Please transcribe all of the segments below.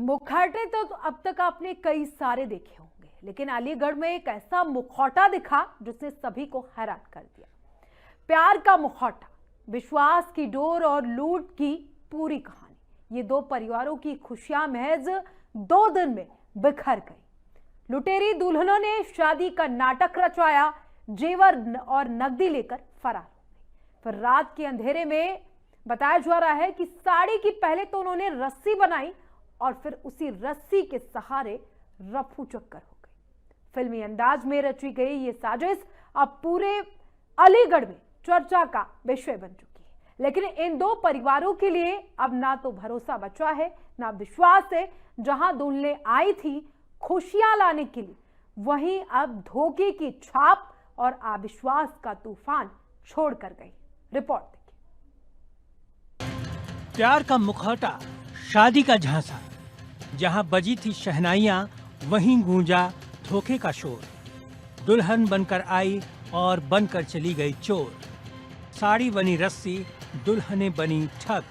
मुखौटे तो अब तक आपने कई सारे देखे होंगे, लेकिन अलीगढ़ में एक ऐसा मुखौटा दिखा जिसने सभी को हैरान कर दिया। प्यार का मुखौटा, विश्वास की डोर और लूट की पूरी कहानी। ये दो परिवारों की खुशियां महज 2 दिन में बिखर गई। लुटेरी दुल्हनों ने शादी का नाटक रचवाया, जेवर और नकदी लेकर फरार हो गई। फिर रात के अंधेरे में बताया जा रहा है कि साड़ी की पहले तो उन्होंने रस्सी बनाई और फिर उसी रस्सी के सहारे रफू चक्कर हो गई। फिल्मी अंदाज में रची गई ये साजिश अब पूरे अलीगढ़ में चर्चा का विषय बन चुकी है। लेकिन इन दो परिवारों के लिए अब ना तो भरोसा बचा है, ना विश्वास है। जहां दुल्हनें आई थी खुशियां लाने के लिए, वहीं अब धोखे की छाप और अविश्वास का तूफान छोड़कर गई। रिपोर्ट देखिए। प्यार का मुखौटा, शादी का झांसा। जहां बजी थी शहनाइयां, वहीं गूंजा धोखे का शोर। दुल्हन बनकर आई और बनकर चली गई चोर। साड़ी बनी रस्सी, दुल्हनें बनी ठग।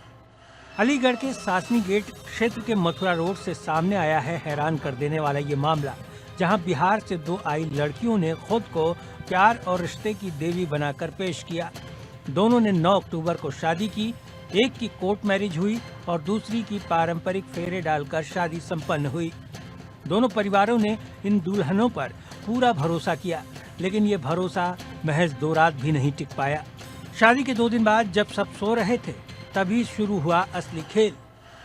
अलीगढ़ के सासनी गेट क्षेत्र के मथुरा रोड से सामने आया है हैरान कर देने वाला ये मामला, जहां बिहार से 2 आई लड़कियों ने खुद को प्यार और रिश्ते की देवी बनाकर पेश किया। दोनों ने 9 अक्टूबर को शादी की। एक की कोर्ट मैरिज हुई और दूसरी की पारंपरिक फेरे डालकर शादी संपन्न हुई। दोनों परिवारों ने इन दुल्हनों पर पूरा भरोसा किया, लेकिन ये भरोसा महज 2 रात भी नहीं टिक पाया। शादी के 2 दिन बाद जब सब सो रहे थे, तभी शुरू हुआ असली खेल।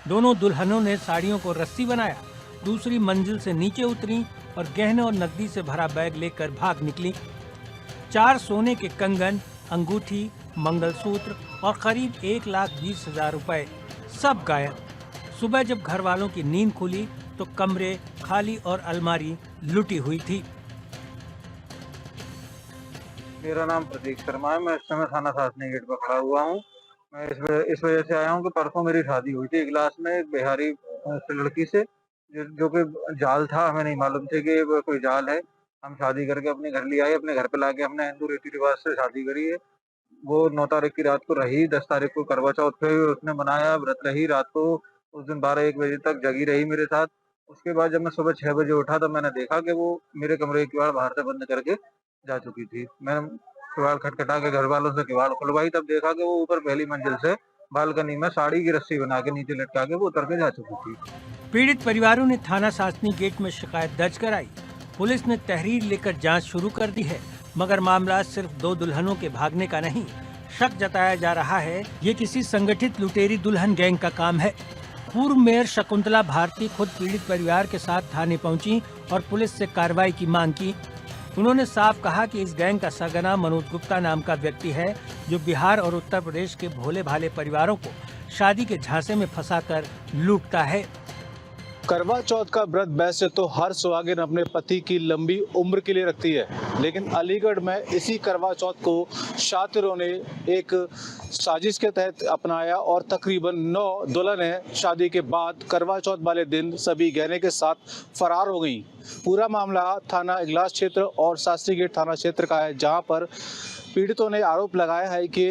दोनों दुल्हनों ने साड़ियों को रस्सी बनाया, दूसरी मंजिल से नीचे उतरी और गहने और नकदी से भरा बैग लेकर भाग निकली। 4 सोने के कंगन, अंगूठी, मंगलसूत्र और करीब 1,20,000 रुपए सब गायब। सुबह जब घर वालों की नींद खुली तो कमरे खाली और अलमारी लुटी हुई थी। मेरा नाम प्रतीक शर्मा है। मैं इस समय थाना सासनी गेट पर खड़ा हुआ हूँ। मैं इस वजह से आया हूँ कि परसों मेरी शादी हुई थी इगलास में एक बिहारी लड़की से, जो कि जाल था। हमें नहीं मालूम थे कि वो कोई जाल है। हम शादी करके अपने घर ले आए, अपने घर पे लाके हमने हिंदू रीति रिवाज से शादी करी है। वो 9 तारीख की रात को रही, 10 तारीख को करवा चौथ पे उसने मनाया, व्रत रही। रात को उस दिन 12-1 बजे तक जगी रही मेरे साथ। उसके बाद जब मैं सुबह 6 बजे उठा तो मैंने देखा कि वो मेरे कमरे की किवाड़ बाहर से बंद करके जा चुकी थी। मैं किवाड़ खटखटा के घर वालों से किवाड़ खुलवाई, तब देखा कि वो ऊपर पहली मंजिल से बालकनी में साड़ी की रस्सी बना के नीचे लटका के वो उतर के जा चुकी थी। पीड़ित परिवारों ने थाना सासनी गेट में शिकायत दर्ज कराई। पुलिस ने तहरीर लेकर जांच शुरू कर दी है, मगर मामला सिर्फ 2 दुल्हनों के भागने का नहीं। शक जताया जा रहा है ये किसी संगठित लुटेरी दुल्हन गैंग का काम है। पूर्व मेयर शकुंतला भारती खुद पीड़ित परिवार के साथ थाने पहुंची और पुलिस से कार्रवाई की मांग की। उन्होंने साफ कहा कि इस गैंग का सरगना मनोज गुप्ता नाम का व्यक्ति है, जो बिहार और उत्तर प्रदेश के भोले भाले परिवारों को शादी के झांसे में फंसाकर लूटता है। करवा चौथ का व्रत वैसे तो हर सुहागिन अपने पति की लंबी उम्र के लिए रखती है, लेकिन अलीगढ़ में इसी करवा चौथ को शातिरों ने एक साजिश के तहत अपनाया और तकरीबन 9 दुल्हनें शादी के बाद करवा चौथ वाले दिन सभी गहने के साथ फरार हो गईं। पूरा मामला थाना इगलास क्षेत्र और सासनी गेट थाना क्षेत्र का है, जहां पर पीड़ितों ने आरोप लगाया है कि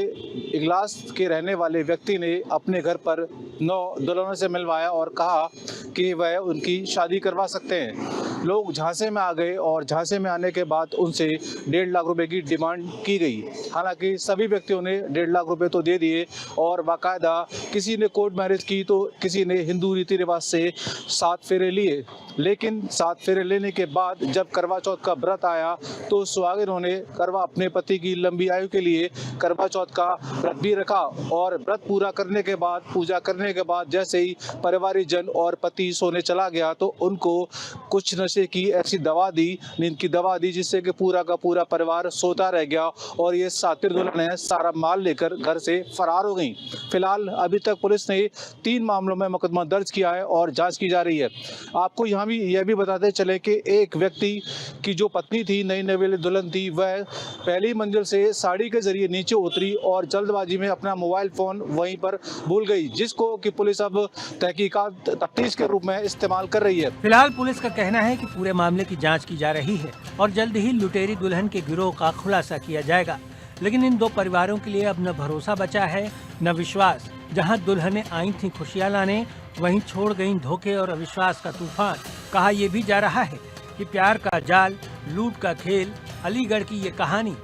इगलास के रहने वाले व्यक्ति ने अपने घर पर 9 दुल्हनों से मिलवाया और कहा कि वह उनकी शादी करवा सकते हैं। लोग झांसे में आ गए और झांसे में आने के बाद उनसे 1.5 लाख रुपए की डिमांड की गई। हालांकि सभी व्यक्तियों ने 1.5 लाख रुपए तो दे दिए और बाकायदा किसी ने कोर्ट मैरिज की तो किसी ने हिंदू रीति रिवाज से 7 फेरे लिए। लेकिन 7 फेरे लेने के बाद जब करवा चौथ का व्रत आया तो सुहागिनों ने अपने पति की लंबी आयु के लिए करवा चौथ का व्रत भी रखा और व्रत पूरा करने के बाद, पूजा करने के बाद जैसे ही परिवारिक जन और पति सोने चला गया तो उनको कुछ नशे की ऐसी दवा दी, नींद की दवा दी, जिससे कि पूरा का पूरा परिवार सोता रह गया और ये सातिर दुल्हनें सारा माल लेकर घर से फरार हो गई। फिलहाल अभी तक पुलिस ने 3 मामलों में मुकदमा दर्ज किया है और जांच की जा रही है। आपको यहाँ भी यह भी बताते चले कि एक व्यक्ति की जो पत्नी थी, नई नवेली दुल्हन थी, वह पहली मंजिल से साड़ी के जरिए नीचे उतरी और जल्दबाजी में अपना मोबाइल फोन वहीं पर भूल गई, जिसको कि पुलिस अब तहकीकात तफ्तीश के रूप में इस्तेमाल कर रही है। फिलहाल पुलिस का कहना है कि पूरे मामले की जांच की जा रही है और जल्द ही लुटेरी दुल्हन के गिरोह का खुलासा किया जाएगा। लेकिन इन दो परिवारों के लिए अब न भरोसा बचा है न विश्वास। जहां दुल्हनें आई थीं खुशियां लाने, वहीं छोड़ गईं धोखे और अविश्वास का तूफान। कहा यह भी जा रहा है कि प्यार का जाल, लूट का खेल, अलीगढ़ की ये कहानी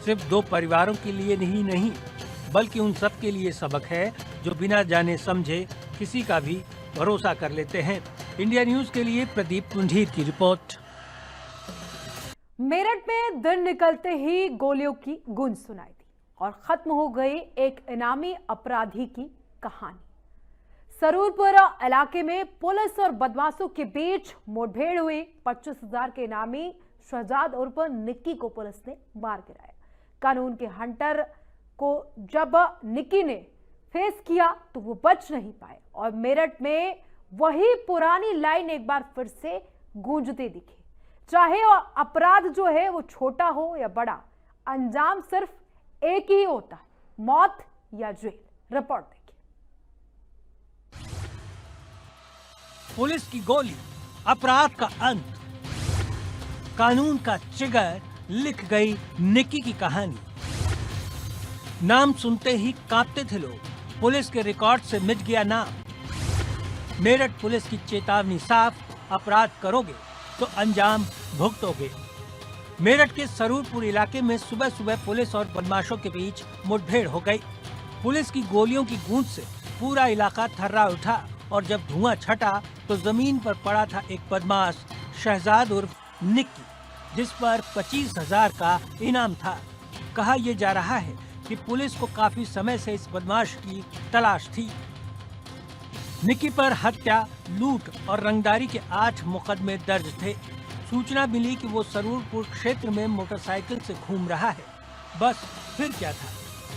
सिर्फ दो परिवारों के लिए ही नहीं बल्कि उन सब के लिए सबक है जो बिना जाने समझे किसी का भी भरोसा कर लेते हैं। इंडिया न्यूज के लिए प्रदीप कुंढीर की रिपोर्ट। मेरठ में दिन निकलते ही गोलियों की गूंज सुनाई दी और खत्म हो गई एक इनामी अपराधी की कहानी। सरूरपुर इलाके में पुलिस और बदमाशों के बीच मुठभेड़ हुई। 25,000 के इनामी शहजाद उर्फ निक्की को पुलिस ने मार गिराया। कानून के हंटर को जब निक्की ने फेस किया तो वो बच नहीं पाए और मेरठ में वही पुरानी लाइन एक बार फिर से गूंजती दिखी। चाहे अपराध जो है वो छोटा हो या बड़ा, अंजाम सिर्फ एक ही होता है, मौत या जेल। रिपोर्ट देखिए। पुलिस की गोली, अपराध का अंत, कानून का ट्रिगर, लिख गई निक्की की कहानी। नाम सुनते ही कांपते थे लोग। पुलिस के रिकॉर्ड से मिट गया नाम। मेरठ पुलिस की चेतावनी साफ, अपराध करोगे तो अंजाम भुगतोगे। मेरठ के सरूरपुर इलाके में सुबह सुबह पुलिस और बदमाशों के बीच मुठभेड़ हो गई। पुलिस की गोलियों की गूंज से पूरा इलाका थर्रा उठा और जब धुआं छटा तो जमीन पर पड़ा था एक बदमाश शहजाद उर्फ निक्की, जिस पर 25,000 का इनाम था। कहा यह जा रहा है कि पुलिस को काफी समय से इस बदमाश की तलाश थी। निक्की पर हत्या, लूट और रंगदारी के 8 मुकदमे दर्ज थे। सूचना मिली कि वो सरूरपुर क्षेत्र में मोटरसाइकिल से घूम रहा है। बस फिर क्या था,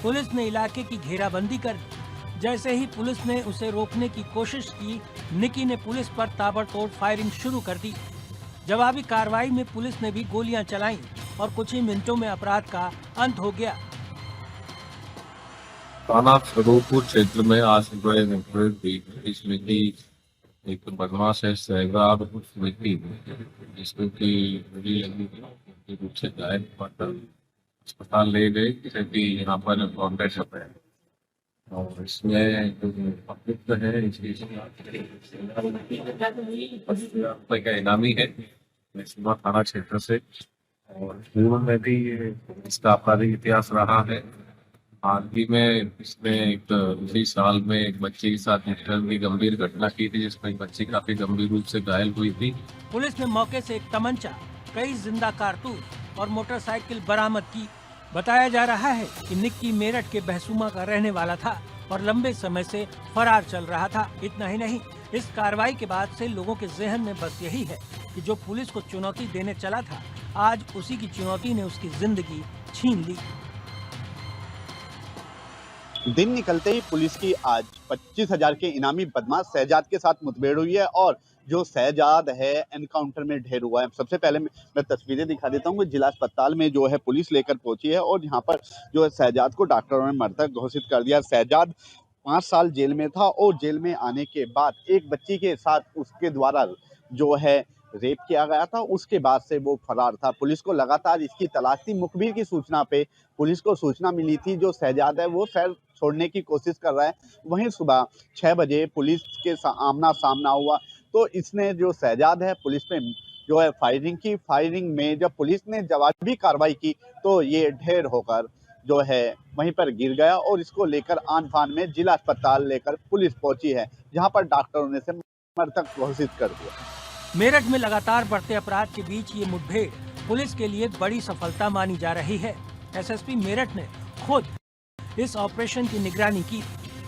पुलिस ने इलाके की घेराबंदी कर दी। जैसे ही पुलिस ने उसे रोकने की कोशिश की, निक्की ने पुलिस पर ताबड़तोड़ फायरिंग शुरू कर दी। जवाबी कार्रवाई में पुलिस ने भी गोलियां चलाईं और कुछ ही मिनटों में अपराध का अंत हो गया। थाना सरूरपुर क्षेत्र में आज सुबह मुठभेड़ हुई। इसमें की एक बदमाश है शहजाद उर्फ निक्की, जिसमें की गोली लगी थी, रूप से घायल होकर अस्पताल ले गए, जिसे कि यहाँ पर कॉन्टेक्ट है। और इसमें जो अभियुक्त है इसकी रुपये का इनामी है सीमा थाना क्षेत्र से। और जीवन में भी इसका आपराधिक इतिहास रहा है। हाल ही में इसने इसी साल में एक बच्चे के साथ की गंभीर घटना की थी, जिसमें एक बच्ची काफी गंभीर रूप से घायल हुई थी। पुलिस ने मौके से एक तमंचा, कई जिंदा कारतूस और मोटरसाइकिल बरामद की। बताया जा रहा है कि निक्की मेरठ के बहसुमा का रहने वाला था और लंबे समय से फरार चल रहा था। इतना ही नहीं, इस कार्रवाई के बाद से लोगों के जहन में बस यही है कि जो पुलिस को चुनौती देने चला था, आज उसी की चुनौती ने उसकी जिंदगी छीन ली। दिन निकलते ही पुलिस की आज 25,000 के इनामी बदमाश शहजाद के साथ मुठभेड़ हुई है और जो शहजाद है एनकाउंटर में ढेर हुआ है। सबसे पहले मैं तस्वीरें दिखा देता हूँ कि जिला अस्पताल में जो है पुलिस लेकर पहुंची है और यहाँ पर जो है शहजाद को डॉक्टरों ने मृतक घोषित कर दिया। शहजाद 5 साल जेल में था और जेल में आने के बाद एक बच्ची के साथ उसके द्वारा जो है रेप किया गया था। उसके बाद से वो फरार था। पुलिस को लगातार इसकी तलाश थी। मुखबिर की सूचना पे पुलिस को सूचना मिली थी जो शहजाद है वो शहर छोड़ने की कोशिश कर रहा है। वहीं सुबह 6 बजे पुलिस के आमना सामना हुआ तो इसने जो शहजाद है पुलिस पे जो है फायरिंग की। फायरिंग में जब पुलिस ने जवाबी कार्रवाई की तो ये ढेर होकर जो है वहीं पर गिर गया और इसको लेकर आन फान में जिला अस्पताल लेकर पुलिस पहुंची है, जहां पर डॉक्टरों ने इसे मृतक घोषित कर दिया। मेरठ में लगातार बढ़ते अपराध के बीच ये मुठभेड़ पुलिस के लिए बड़ी सफलता मानी जा रही है। एसएसपी मेरठ ने खुद इस ऑपरेशन की निगरानी की।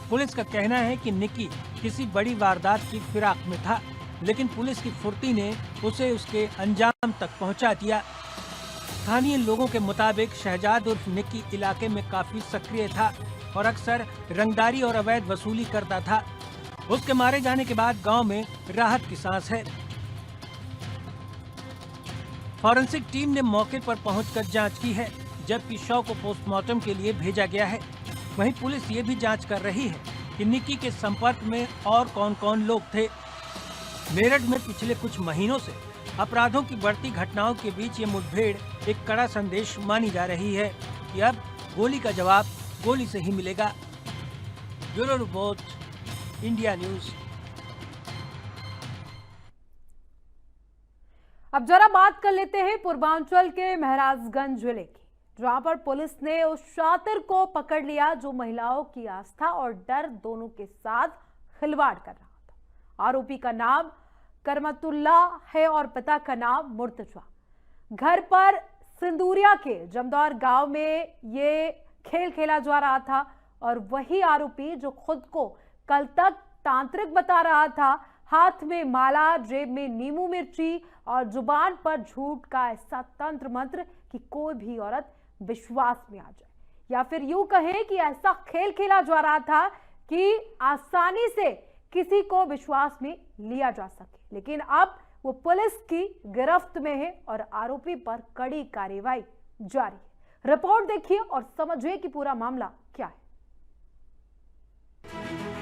पुलिस का कहना है कि निक्की किसी बड़ी वारदात की फिराक में था, लेकिन पुलिस की फुर्ती ने उसे उसके अंजाम तक पहुंचा दिया। स्थानीय लोगों के मुताबिक शहजाद उर्फ निक्की इलाके में काफी सक्रिय था और अक्सर रंगदारी और अवैध वसूली करता था। उसके मारे जाने के बाद गांव में राहत की सांस है। फॉरेंसिक टीम ने मौके पर पहुंचकर जांच की है, जबकि शव को पोस्टमार्टम के लिए भेजा गया है। वहीं पुलिस ये भी जांच कर रही है कि निक्की के संपर्क में और कौन कौन लोग थे। मेरठ में पिछले कुछ महीनों से अपराधों की बढ़ती घटनाओं के बीच ये मुठभेड़ एक कड़ा संदेश मानी जा रही है कि अब गोली का जवाब गोली से ही मिलेगा। Bureau report, India news. अब जरा बात कर लेते हैं पूर्वांचल के महराजगंज जिले की, जहां पर पुलिस ने उस शातिर को पकड़ लिया जो महिलाओं की आस्था और डर दोनों के साथ खिलवाड़ कर रहा था। आरोपी का नाम करमतुल्ला है और पिता का नाम मुर्तजा। घर पर सिंदूरिया के जमदौर गांव में ये खेल खेला जा रहा था और वही आरोपी जो खुद को कल तक तांत्रिक बता रहा था, हाथ में माला, जेब में नींबू मिर्ची और जुबान पर झूठ का ऐसा तंत्र मंत्र कि कोई भी औरत विश्वास में आ जाए, या फिर यूं कहें कि ऐसा खेल खेला जा रहा था कि आसानी से किसी को विश्वास में लिया जा सके। लेकिन अब वो पुलिस की गिरफ्त में है और आरोपी पर कड़ी कार्रवाई जारी है। रिपोर्ट देखिए और समझिए कि पूरा मामला क्या है।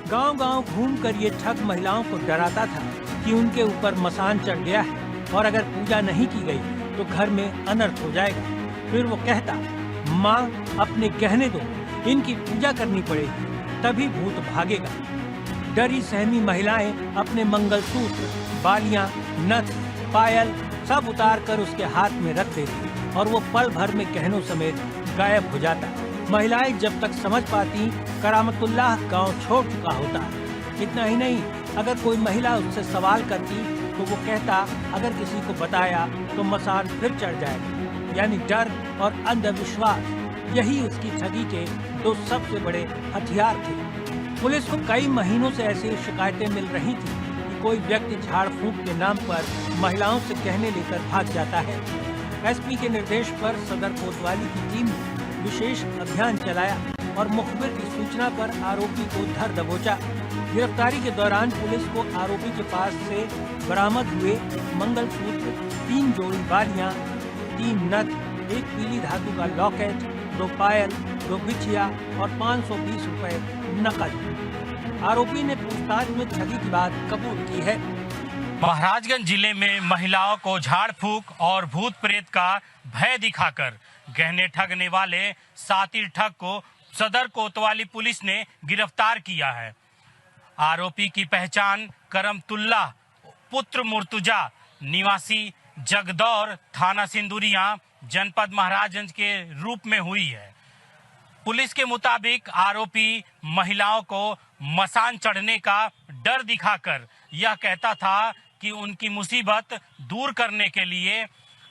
गांव-गांव घूमकर ये ठग महिलाओं को डराता था कि उनके ऊपर मसान चढ़ गया है और अगर पूजा नहीं की गई तो घर में अनर्थ हो जाएगा। फिर वो कहता, माँ अपने गहने दो, इनकी पूजा करनी पड़ेगी, तभी भूत भागेगा। डरी सहमी महिलाएं अपने मंगलसूत्र, बालियां, नथ, पायल सब उतार कर उसके हाथ में रख देती और वो पल भर में गहनों समेत गायब हो जाता। महिलाएं जब तक समझ पाती, करामतुल्लाह गांव छोड़ चुका होता। इतना ही नहीं, अगर कोई महिला उससे सवाल करती तो वो कहता, अगर किसी को बताया तो मसान फिर चढ़ जाएगा। यानी डर और अंधविश्वास, यही उसकी ठगी के दो सबसे बड़े हथियार थे। पुलिस को कई महीनों से ऐसी शिकायतें मिल रही थी कि कोई व्यक्ति झाड़ फूंक के नाम पर महिलाओं से गहने लेकर भाग जाता है। एसपी के निर्देश पर सदर कोतवाली की टीम ने विशेष अभियान चलाया और मुखबिर की सूचना पर आरोपी को धर दबोचा। गिरफ्तारी के दौरान पुलिस को आरोपी के पास से बरामद हुए मंगलसूत्र, 3 जोड़ी बालियां, 3 नथ, 1 पीली धातु का लॉकेट, 2 पायल, 2 बिछिया और 520 रुपए नकद। आरोपी ने पूछताछ में ठगी की बात कबूल की है। महाराजगंज जिले में महिलाओं को झाड़ फूंक और भूत प्रेत का भय दिखाकर गहने ठगने वाले सातिर ठग को सदर कोतवाली पुलिस ने गिरफ्तार किया है। आरोपी की पहचान करमतुल्लाह पुत्र मुर्तजा निवासी जगदौर, थाना सिंदूरिया, जनपद महाराजगंज के रूप में हुई है। पुलिस के मुताबिक आरोपी महिलाओं को मसान चढ़ने का डर दिखाकर यह कहता था कि उनकी मुसीबत दूर करने के लिए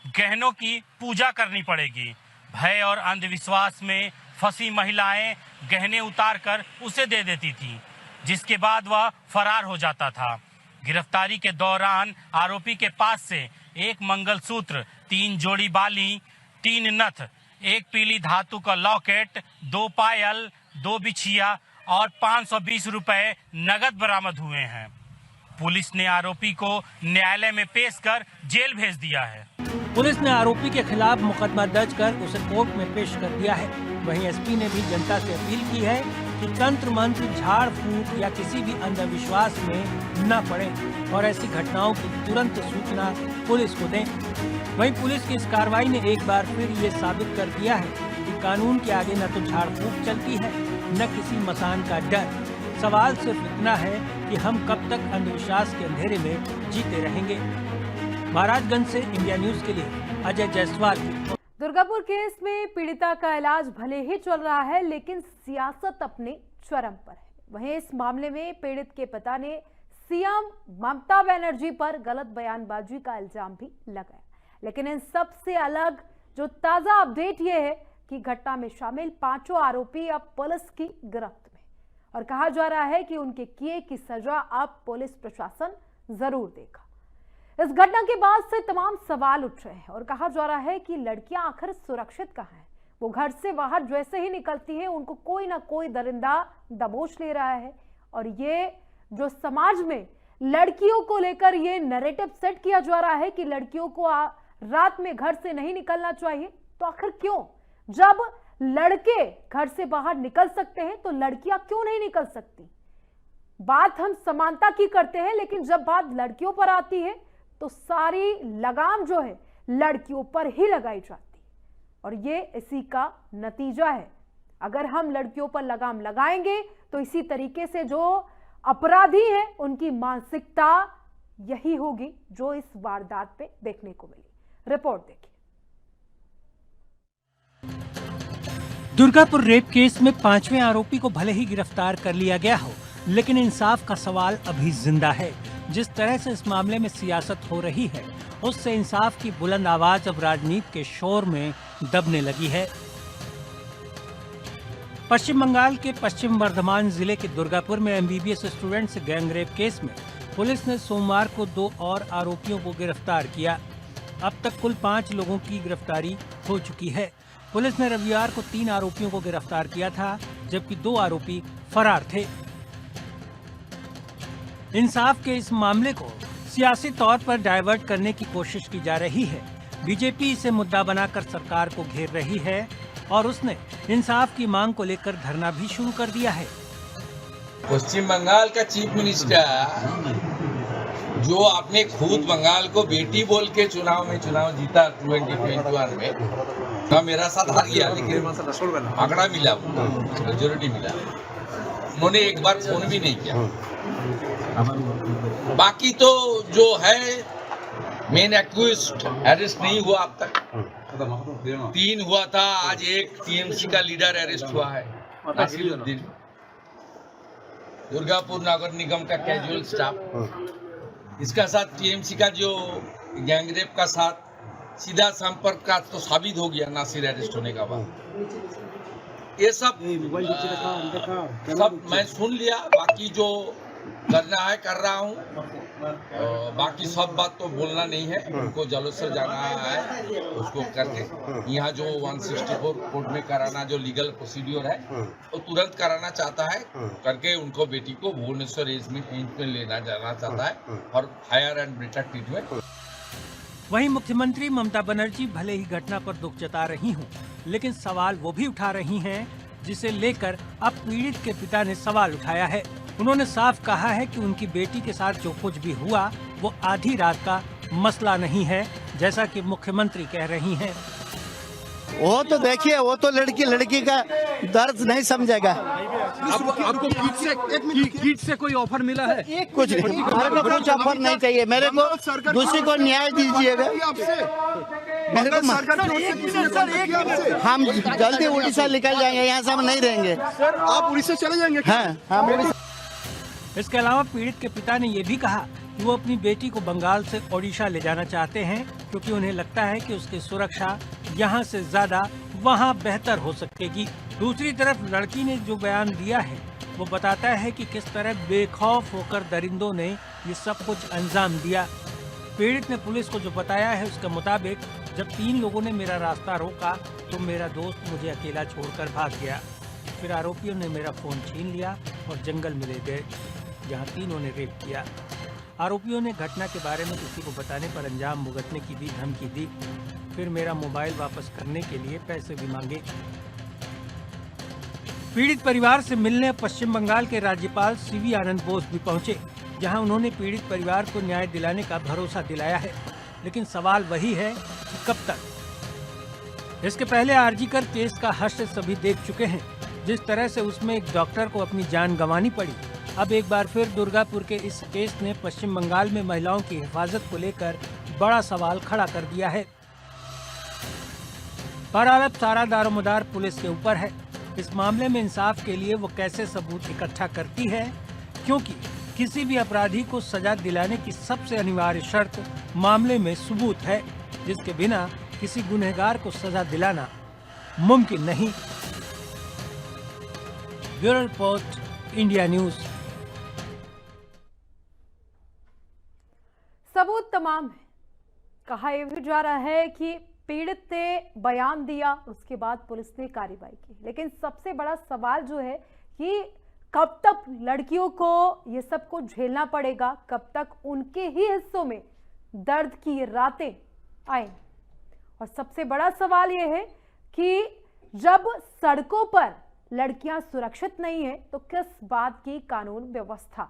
गहनों की पूजा करनी पड़ेगी। भय और अंधविश्वास में फंसी महिलाएं गहने उतारकर उसे दे देती थीं, जिसके बाद वह फरार हो जाता था। गिरफ्तारी के दौरान आरोपी के पास से 1 मंगलसूत्र, 3 जोड़ी बाली, 3 नथ, 1 पीली धातु का लॉकेट, 2 पायल, 2 बिछिया और 520 रुपए नगद बरामद हुए हैं। पुलिस ने आरोपी को न्यायालय में पेश कर जेल भेज दिया है। पुलिस ने आरोपी के खिलाफ मुकदमा दर्ज कर उसे कोर्ट में पेश कर दिया है। वहीं एसपी ने भी जनता से अपील की है कि तंत्र मंत्र, झाड़ फूंक या किसी भी अंधविश्वास में न पड़े और ऐसी घटनाओं की तुरंत सूचना पुलिस को दें। वहीं पुलिस की इस कार्रवाई ने एक बार फिर ये साबित कर दिया है कि कानून के आगे न तो झाड़ फूंक चलती है, न किसी मसान का डर। सवाल सिर्फ इतना है कि हम कब तक अंधविश्वास के अंधेरे में जीते रहेंगे। महाराजगंज से इंडिया न्यूज के लिए अजय जायसवाल। दुर्गापुर केस में पीड़िता का इलाज भले ही चल रहा है, लेकिन सियासत अपने चरम पर है। वहीं इस मामले में पीड़ित के पिता ने सीएम ममता बनर्जी पर गलत बयानबाजी का इल्जाम भी लगाया। लेकिन इन सब से अलग जो ताजा अपडेट ये है कि घटना में शामिल 5 आरोपी अब पुलिस की गिरफ्त में और कहा जा रहा है कि उनके किए की सजा अब पुलिस प्रशासन जरूर देगा। इस घटना के बाद से तमाम सवाल उठ रहे हैं और कहा जा रहा है कि लड़कियां आखिर सुरक्षित कहां हैं। वो घर से बाहर जैसे ही निकलती हैं उनको कोई ना कोई दरिंदा दबोच ले रहा है। और ये जो समाज में लड़कियों को लेकर ये नैरेटिव सेट किया जा रहा है कि लड़कियों को रात में घर से नहीं निकलना चाहिए, तो आखिर क्यों? जब लड़के घर से बाहर निकल सकते हैं तो लड़कियां क्यों नहीं निकल सकती? बात हम समानता की करते हैं, लेकिन जब बात लड़कियों पर आती है तो सारी लगाम जो है लड़कियों पर ही लगाई जाती है और ये इसी का नतीजा है अगर हम लड़कियों पर लगाम लगाएंगे तो इसी तरीके से जो अपराधी हैं उनकी मानसिकता यही होगी जो इस वारदात पे देखने को मिली। रिपोर्ट देखिए। दुर्गापुर रेप केस में 5वें आरोपी को भले ही गिरफ्तार कर लिया गया हो, लेकिन इंसाफ का सवाल अभी जिंदा है। जिस तरह से इस मामले में सियासत हो रही है, उससे इंसाफ की बुलंद आवाज अब राजनीति के शोर में दबने लगी है। पश्चिम बंगाल के पश्चिम बर्धमान जिले के दुर्गापुर में MBBS स्टूडेंट्स गैंगरेप केस में पुलिस ने सोमवार को 2 और आरोपियों को गिरफ्तार किया। अब तक कुल 5 लोगों की गिरफ्तारी हो चुकी है। पुलिस ने रविवार को 3 आरोपियों को गिरफ्तार किया था, जबकि 2 आरोपी फरार थे। इंसाफ के इस मामले को सियासी तौर पर डाइवर्ट करने की कोशिश की जा रही है। बीजेपी इसे मुद्दा बनाकर सरकार को घेर रही है और उसने इंसाफ की मांग को लेकर धरना भी शुरू कर दिया है। पश्चिम बंगाल का चीफ मिनिस्टर जो आपने खुद बंगाल को बेटी बोल के चुनाव जीता 2021 में, तो मेरा साथ हार गया, लेकिन आंकड़ा मिला, मेजोरिटी मिला। उन्होंने एक बार फोन भी नहीं किया। बाकी तो जो है मेन एक्यूज्ड अरेस्ट नहीं हुआ अब तक। 3 हुआ था, आज एक TMC का लीडर अरेस्ट हुआ है, नसीरुद्दीन। दुर्गापुर नगर निगम का कैजुअल स्टाफ, इसका साथ TMC का जो गैंगरेप का साथ सीधा संपर्क का तो साबित हो गया नासिर अरेस्ट होने का बाद। ये सब मैं सुन लिया, बाकी जो करना है कर रहा हूँ। बाकी सब बात तो बोलना नहीं है, उनको जलूसर जाना है, उसको करके यहाँ जो 164 कोर्ट में कराना जो लीगल प्रोसीड्योर है वो तुरंत कराना चाहता है, करके उनको बेटी को भुवनेश्वर एम्स में लेना जाना चाहता है और हायर एंड बेटर ट्रीटमेंट। वहीं मुख्यमंत्री ममता बनर्जी भले ही घटना पर दुख जता रही हूँ, लेकिन सवाल वो भी उठा रही हैं, जिसे लेकर अब पीड़ित के पिता ने सवाल उठाया है। उन्होंने साफ कहा है कि उनकी बेटी के साथ जो कुछ भी हुआ वो आधी रात का मसला नहीं है, जैसा कि मुख्यमंत्री कह रही हैं। वो तो देखिए, वो तो लड़की का दर्द नहीं समझेगा। आपको किट से कोई ऑफर मिला है? कुछ नहीं, मेरे को कुछ ऑफर नहीं चाहिए। मेरे को दूसरी को न्याय दीजिएगा। हम जल्दी उड़ीसा निकल जाएंगे, यहाँ से हम नहीं रहेंगे। आप उड़ीसा चले जाएंगे? हाँ, हम उड़ीसा। इसके अलावा पीड़ित के पिता ने ये भी कहा कि वो अपनी बेटी को बंगाल से ओडिशा ले जाना चाहते हैं, क्योंकि उन्हें लगता है कि उसकी सुरक्षा यहाँ से ज्यादा वहाँ बेहतर हो सकेगी। दूसरी तरफ लड़की ने जो बयान दिया है वो बताता है कि किस तरह बेखौफ होकर दरिंदों ने ये सब कुछ अंजाम दिया। पीड़ित ने पुलिस को जो बताया है उसके मुताबिक जब 3 लोगों ने मेरा रास्ता रोका तो मेरा दोस्त मुझे अकेला छोड़कर भाग गया। फिर आरोपियों ने मेरा फोन छीन लिया और जंगल में ले गए, जहाँ 3 ने रेप किया। आरोपियों ने घटना के बारे में किसी को बताने पर अंजाम भुगतने की भी धमकी दी। फिर मेरा मोबाइल वापस करने के लिए पैसे भी मांगे। पीड़ित परिवार से मिलने पश्चिम बंगाल के राज्यपाल CV आनंद बोस भी पहुंचे, जहां उन्होंने पीड़ित परिवार को न्याय दिलाने का भरोसा दिलाया है। लेकिन सवाल वही है कि कब तक। इसके पहले आरजीकर केस का हश्र सभी देख चुके हैं, जिस तरह से उसमें एक डॉक्टर को अपनी जान गंवानी पड़ी। अब एक बार फिर दुर्गापुर के इस केस ने पश्चिम बंगाल में महिलाओं की हिफाजत को लेकर बड़ा सवाल खड़ा कर दिया है। बहरहाल अब सारा दारोमदार पुलिस के ऊपर है। इस मामले में इंसाफ के लिए वो कैसे सबूत इकट्ठा करती है, क्योंकि किसी भी अपराधी को सजा दिलाने की सबसे अनिवार्य शर्त मामले में सबूत है, जिसके बिना किसी गुनहगार को सजा दिलाना मुमकिन नहीं। Bureau report, India news. सबूत तमाम है। कहा यह भी जा रहा है कि पीड़ित ने बयान दिया, उसके बाद पुलिस ने कार्रवाई की। लेकिन सबसे बड़ा सवाल जो है कि कब तक लड़कियों को ये सब कुछ झेलना पड़ेगा, कब तक उनके ही हिस्सों में दर्द की रातें आएंगी। और सबसे बड़ा सवाल ये है कि जब सड़कों पर लड़कियां सुरक्षित नहीं है तो किस बात की कानून व्यवस्था।